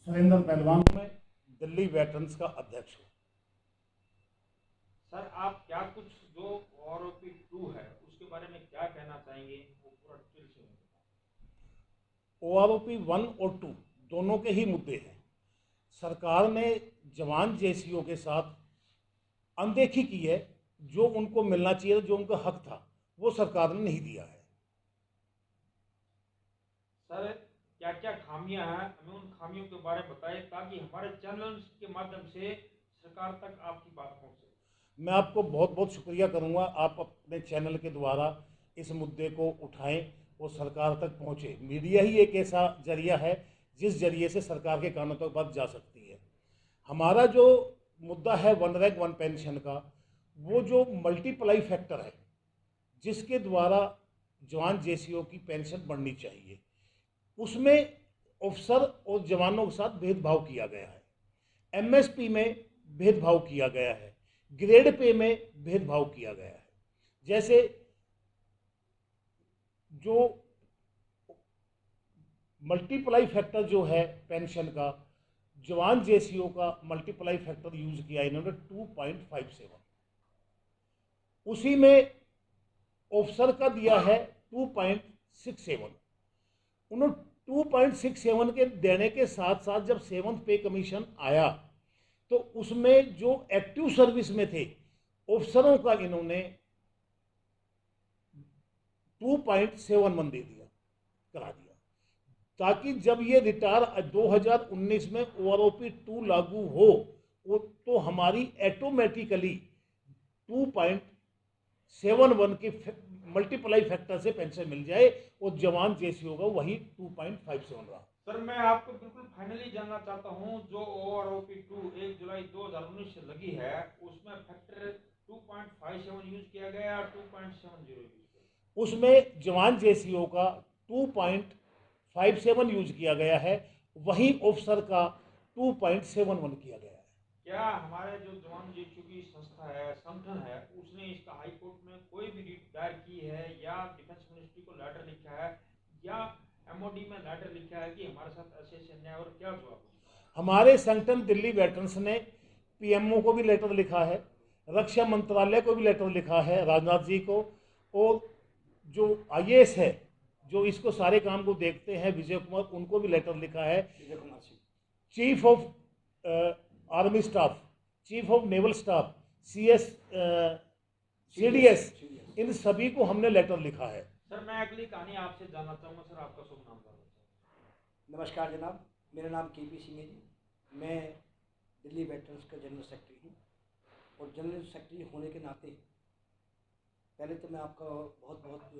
सुरेंद्र पहलवान, मैं दिल्ली वेटरन्स का अध्यक्ष हूँ। सर, आप क्या कुछ जो ओआरओपी 2 है उसके बारे में क्या कहना चाहेंगे, वो पूरा डिटेल से हमें OROP 1 और 2 दोनों के ही मुद्दे हैं। सरकार ने जवान जेसीओ के साथ अनदेखी की है। जो उनको मिलना चाहिए, जो उनका हक था, वो सरकार ने नहीं दिया है। बताएं। सर, क्या क्या खामियां हैं, हमें उन खामियों के बारे में बताएं ताकि हमारे चैनल के माध्यम से सरकार तक आपकी बात पहुंचे। मैं आपको बहुत बहुत शुक्रिया करूँगा, आप अपने चैनल के द्वारा इस मुद्दे को उठाएं और सरकार तक पहुँचे। मीडिया ही एक ऐसा जरिया है जिस जरिए से सरकार के कानों तक बात जा सकती है। हमारा जो मुद्दा है वन रैंक वन पेंशन का, वो जो मल्टीप्लाई फैक्टर है जिसके द्वारा जवान जेसीओ की पेंशन बढ़नी चाहिए, उसमें अफसर और जवानों के साथ भेदभाव किया गया है। एमएसपी में भेदभाव किया गया है, ग्रेड पे में भेदभाव किया गया है। जैसे जो मल्टीप्लाई फैक्टर जो है पेंशन का, जवान जेसीओ का मल्टीप्लाई फैक्टर यूज किया इन्होंने 2.57, उसी में ऑफिसर का दिया है 2.67। उन्होंने 2.67 के देने के साथ साथ जब सेवंथ पे कमीशन आया तो उसमें जो एक्टिव सर्विस में थे ऑफिसरों का इन्होंने 2.71 दे दिया, करा दिया, ताकि जब ये रिटायर 2019 में OROP 2 लागू हो तो हमारी ऑटोमेटिकली 2.71 के मल्टीप्लाई फैक्टर से पेंशन मिल जाए और जवान जैसी होगा वही 2.57 रहा। सर, मैं आपको बिल्कुल फाइनली जानना चाहता हूं, जो ओआरओपी 2 1 जुलाई 2019 से लगी है उसमें फैक्टर 2.57 यूज किया गया और 2.70 यूज किया गया। उसमें जवान जेसीओ का 2.57 यूज किया गया है, वही ऑफिसर का 2.71 किया गया है। क्या हमारे जो जवान जेशु की संस्था है, संगठन है, उसने इसका हाई कोर्ट में कोई भी रिट दायर की है या डिफेंस मिनिस्ट्री को लेटर लिखा है या एमओडी में लेटर लिखा है कि हमारे साथ ऐसे ऐसे अन्याय, और क्या जवाब? हमारे संगठन दिल्ली वेटरन्स ने पीएमओ को भी लेटर लिखा है, रक्षा मंत्रालय को भी लेटर लिखा है, राजनाथ जी को, और जो आईएएस है जो इसको सारे काम को देखते हैं विजय कुमार, उनको भी लेटर लिखा है। Vijay Kumar Singh, chief of army staff, chief of naval staff, CS, CDS, इन सभी को हमने लेटर लिखा है। सर, मैं अगली कहानी आपसे जानना चाहूँगा। सर, आपका शुभ नाम जानना चाहूँगा। नमस्कार जनाब, मेरा नाम KP सिंह है जी। मैं दिल्ली वेटरन्स का जनरल सेक्रेटरी हूँ और जनरल सेक्रेटरी होने के नाते पहले तो मैं आपका बहुत बहुत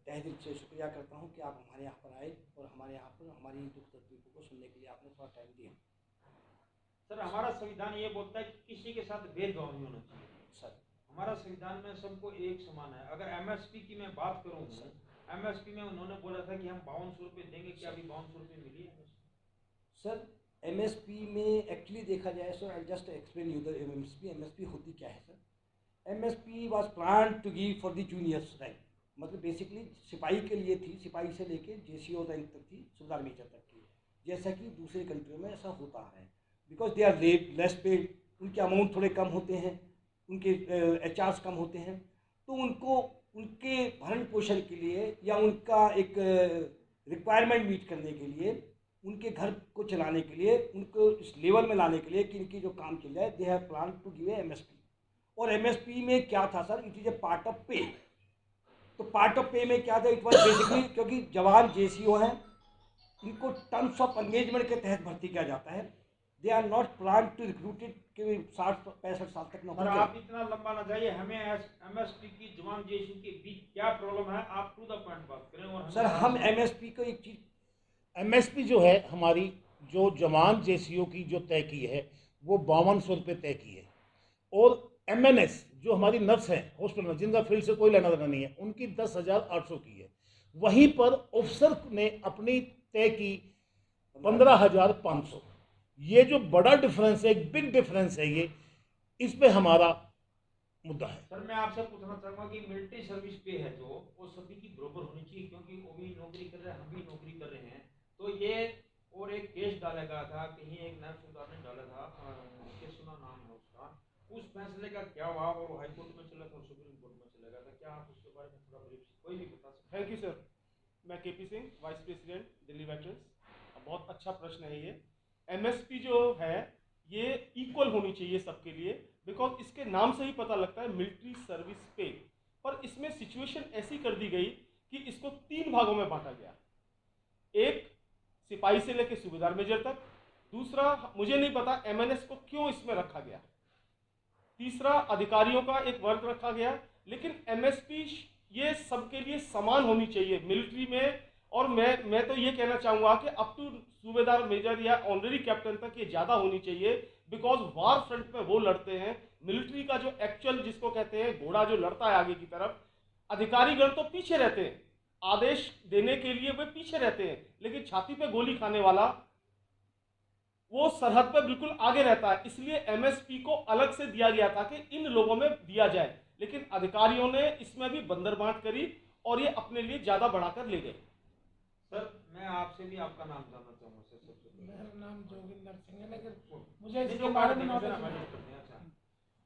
तहे दिल से शुक्रिया करता हूँ कि आप हमारे यहाँ पर आए और हमारे यहाँ पर हमारी दुख तकलीफों को सुनने के लिए आपने थोड़ा टाइम दिया। सर, हमारा संविधान ये बोलता है कि किसी के साथ भेदभाव नहीं होना चाहिए। सर, हमारा संविधान में सबको एक समान है। अगर MSP की मैं बात करूँ, MSP में उन्होंने बोला था कि हम 5200 रुपये देंगे, क्या अभी 5200 रुपये मिली है? सर, MSP में एक्चुअली देखा जाए, so I just explain you the MSP होती क्या है sir. MSP was plan to give for the juniors rank, मतलब बेसिकली सिपाही के लिए थी, सिपाही से लेके JCO रैंक तक थी, सुबेदार मेजर तक की, जैसा कि दूसरे कंट्रियों में ऐसा होता है। Because they are less paid, उनके अमाउंट थोड़े कम होते हैं, उनके HRs कम होते हैं, तो उनको उनके भरण पोषण के लिए या उनका एक रिक्वायरमेंट मीट करने के लिए, उनके घर को चलाने के लिए, उनको इस लेवल में लाने के लिए कि इनकी जो काम चल जाए, they have plan to give a MSP। और MSP में क्या था sir, it is a part of pay. तो पार्ट ऑफ पे में क्या था, इट वॉज बेसिकली, क्योंकि जवान JCO हैं, इनको टर्म्स ऑफ एंगेजमेंट के तहत भर्ती किया जाता है। They are not plan to recruited के 60-65 साल तक सर, आप इतना लंबा ना जाइए, हमें MSP की जवान जेशु के बीच क्या प्रॉब्लम है, आप टू द पॉइंट बात करें। और सर, हम MSP को एक चीज, MSP जो है हमारी, जो जवान JCO की जो तय की है वो 5200 रुपये तय की है, और MNS जो हमारी नर्स हैं हॉस्पिटल में, जिनका फील्ड से कोई लेना देना नहीं है, उनकी 10,800 की है। वहीं पर ऑफिसर ने अपनी तय की 15,500। ये जो बड़ा डिफरेंस है, एक बिग डिफरेंस है ये, इस पे हमारा मुद्दा है। सर, मैं आपसे पूछना चाहूँगा कि मिलिट्री सर्विस पे है जो, वो सभी की बराबर होनी चाहिए, क्योंकि वो भी नौकरी कर रहे हैं, हम भी नौकरी कर रहे हैं। तो ये और एक केस डाला गया था, कहीं एक नायब सूबेदार ने डाला था, केसुना नाम है उसका। उस फैसले का क्या हुआ? और वो हाई कोर्ट में चला था और सुप्रीम कोर्ट में चला गया था। क्या आप उसके बारे में थोड़ा ब्रीफ कोई भी बता सकते हैं? Thank you sir. मैं KP Singh, vice president Delhi veterans. बहुत अच्छा प्रश्न है ये। एमएसपी जो है ये इक्वल होनी चाहिए सबके लिए, बिकॉज इसके नाम से ही पता लगता है मिलिट्री सर्विस पे। पर इसमें सिचुएशन ऐसी कर दी गई कि इसको 3 भागों में बांटा गया। एक सिपाही से लेकर सूबेदार मेजर तक, दूसरा मुझे नहीं पता एमएनएस को क्यों इसमें रखा गया, तीसरा अधिकारियों का एक वर्ग रखा गया। लेकिन एमएसपी ये सबके लिए समान होनी चाहिए मिलिट्री में। और मैं तो ये कहना चाहूँगा कि अप टू सूबेदार मेजर या ऑनररी कैप्टन तक ये ज़्यादा होनी चाहिए, बिकॉज वार फ्रंट पे वो लड़ते हैं। मिलिट्री का जो एक्चुअल जिसको कहते हैं घोड़ा जो लड़ता है आगे की तरफ, अधिकारीगण तो पीछे रहते हैं, आदेश देने के लिए वे पीछे रहते हैं, लेकिन छाती पे गोली खाने वाला वो सरहद पे बिल्कुल आगे रहता है। इसलिए एमएसपी को अलग से दिया गया था कि इन लोगों में दिया जाए, लेकिन अधिकारियों ने इसमें भी बंदरबांट करी और ये अपने लिए ज्यादा बढ़ाकर ले गए। सर मैं आपसे भी आपका नाम जानना चाहूँगा सर। सबसे पहले मेरा नाम जोगिंदर सिंह है, लेकिन मुझे नहीं, इसके जो बारे बात में नहीं, नॉलेज मैं नहीं नोट करते हैं। अच्छा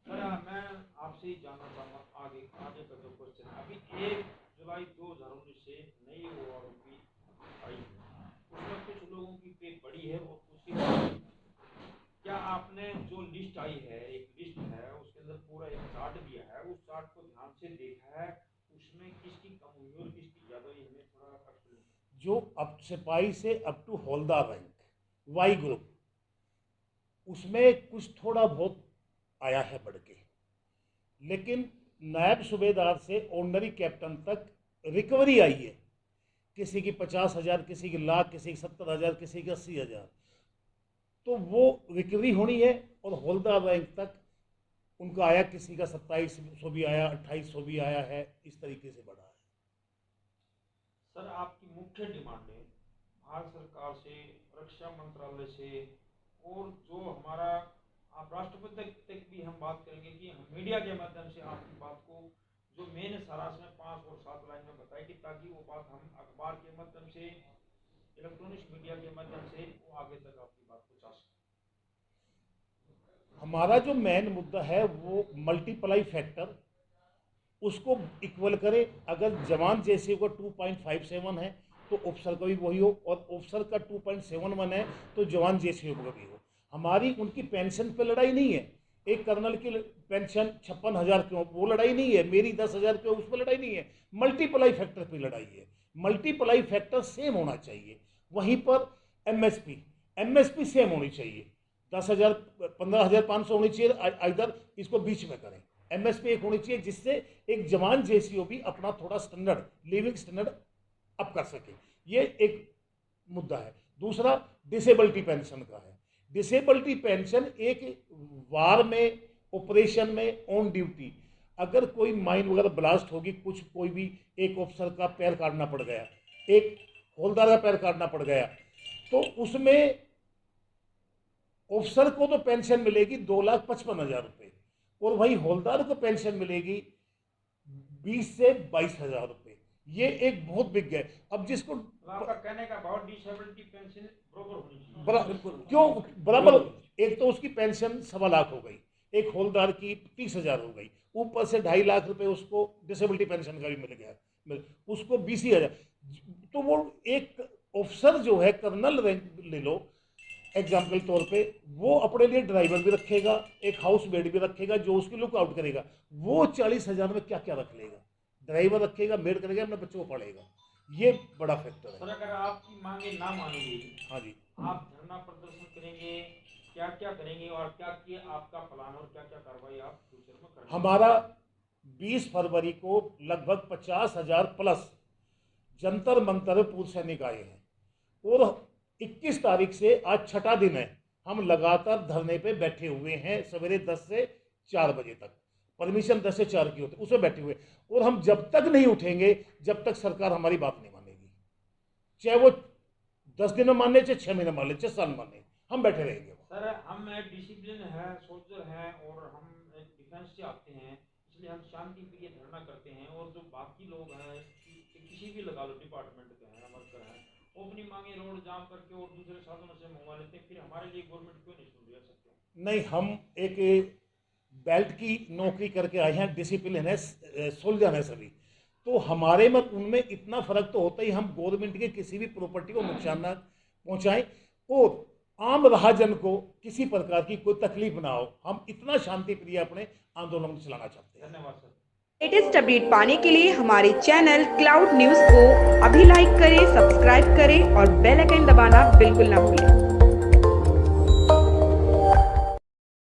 सर, मैं आपसे ही जानना चाहूँगा आगे आगे का जो क्वेश्चन है। अभी 1 जुलाई 2019 से नई वॉर की आई है, उसमें कुछ लोगों की पे बड़ी है और कुछ की कम है। क्या आपने जो लिस्ट आई है, एक लिस्ट है, उसके अंदर पूरा एक चार्ट दिया है, उस चार्ट को ध्यान से देखा है, उसमें किसकी कम हुई और किसकी ज़्यादा हुई, हमें थोड़ा एक्सप्लेन। जो अब सिपाही से अप टू हौलदार रैंक वाई ग्रुप, उसमें कुछ थोड़ा बहुत आया है बढ़ के, लेकिन नायब सूबेदार से ऑनरी कैप्टन तक रिकवरी आई है। किसी की 50,000, किसी की लाख, किसी की 70,000, किसी की 80,000, तो वो रिकवरी होनी है। और हौलदार रैंक तक उनका आया, किसी का 2700 भी आया, 2800 भी आया है, इस तरीके से बढ़ा है। सर आपकी मुख्य डिमांडें भारत सरकार से, रक्षा मंत्रालय से, और जो हमारा आप राष्ट्रपति तक भी हम बात करेंगे कि हम मीडिया के माध्यम से आपकी बात को जो मेन सारांश में 5 और 7 लाइन में बताए, कि ताकि वो बात हम अखबार के माध्यम से, इलेक्ट्रॉनिक मीडिया के माध्यम से वो आगे तक आपकी बात पहुँचा सकें। हमारा जो मेन मुद्दा है वो मल्टीप्लाई फैक्टर, उसको इक्वल करे। अगर जवान जैसे को 2.57 है तो ऑफिसर का भी वही हो, और ऑफिसर का 2.71 है तो जवान जैसे का भी हो। हमारी उनकी पेंशन पे लड़ाई नहीं है। एक कर्नल की पेंशन 56,000 क्यों, वो लड़ाई नहीं है। मेरी 10,000 क्यों, उस पर लड़ाई नहीं है। मल्टीप्लाई फैक्टर पे लड़ाई है। मल्टीप्लाई फैक्टर सेम होना चाहिए। वहीं पर एमएसपी सेम होनी चाहिए। 10,000, 15,500 होनी चाहिए। इधर इसको बीच में करें। एमएसपी एक होनी चाहिए जिससे एक जवान जेसीओ भी अपना थोड़ा स्टैंडर्ड, लिविंग स्टैंडर्ड अप कर सके। ये एक मुद्दा है। दूसरा डिसेबिलिटी पेंशन का है। डिसेबिलिटी पेंशन एक वार में, ऑपरेशन में, ऑन ड्यूटी, अगर कोई माइन वगैरह ब्लास्ट होगी, कुछ कोई भी, एक ऑफिसर का पैर काटना पड़ गया, एक हौलदार का पैर काटना पड़ गया, तो उसमें ऑफिसर को तो पेंशन मिलेगी 2,55,000 रुपये, और वही हौलदार को पेंशन मिलेगी 20 से 22,000 रुपये। ये एक बहुत बिग है। अब जिसको आपका कहने का बहुत डिसेबिलिटी पेंशन बराबर होनी चाहिए। क्यों बराबर? एक तो उसकी पेंशन 1.25 लाख हो गई, एक हौलदार की 30,000 हो गई, ऊपर से 2.5 लाख रुपए उसको डिसेबिलिटी पेंशन का भी मिल गया, उसको 20,000। तो वो एक ऑफिसर जो है, कर्नल रैंक ले लो एग्जाम्पल तौर पे, वो अपने लिए ड्राइवर भी रखेगा, एक हाउस मेड भी रखेगा जो उसकी लुक आउट करेगा। वो 40,000 में क्या क्या रख लेगा? ड्राइवर रखेगा, मेड करेगा, अपने बच्चों को पढ़ेगा। ये बड़ा फैक्टर सर है। अगर आपकी मांगे ना मानी गई, हाँ जी, आप धरना प्रदर्शन करेंगे, क्या क्या करेंगे, और क्या किए आपका प्लान, और क्या क्या कार्रवाई आप फ्यूचर में करेंगे? हमारा 20 फरवरी को लगभग 50,000 प्लस जंतर मंतर पूर्व सैनिक आए हैं, और 21 तारीख से आज 6ठा दिन है, हम लगातार धरने पे बैठे हुए हैं। सवेरे 10 से 4 बजे तक, परमिशन 10 से 4 की होती है, उसमें बैठे हुए। और हम जब तक नहीं उठेंगे, जब तक सरकार हमारी बात नहीं मानेगी, चाहे वो 10 दिन में माने, चाहे 6 महीने माने, चाहे साल माने, हम बैठे रहेंगे। सर हम एक डिसिप्लिन है, सोल्जर हैं, और हम एक डिफेंस से आते हैं, इसलिए हम शांति प्रिय धरना करते हैं। और जो बाकी लोग हैं, किसी भी लगा लो डिपार्टमेंट के हैं, वर्कर हैं, अपनी मांगे रोड जाम करके और दूसरे साधनों से मंगवा लेते हैं, फिर हमारे लिए गवर्नमेंट क्यों नहीं सुन रही है सर? नहीं, हम एक बेल्ट की नौकरी करके आए हैं, डिसिप्लिन है, सुलझन है सभी, तो हमारे में उनमें इतना फर्क तो होता ही, हम गवर्नमेंट के किसी भी प्रॉपर्टी को नुकसान ना पहुंचाएं और आम राहजन को किसी प्रकार की कोई तकलीफ ना हो। हम इतना शांति प्रिय अपने आंदोलन को चलाना चाहते हैं। धन्यवाद सर। लेटेस्ट अपडेट पाने के लिए हमारे चैनल क्लाउड न्यूज़ को अभी लाइक करें, सब्सक्राइब करें और बेल आइकन दबाना बिल्कुल ना भूलें।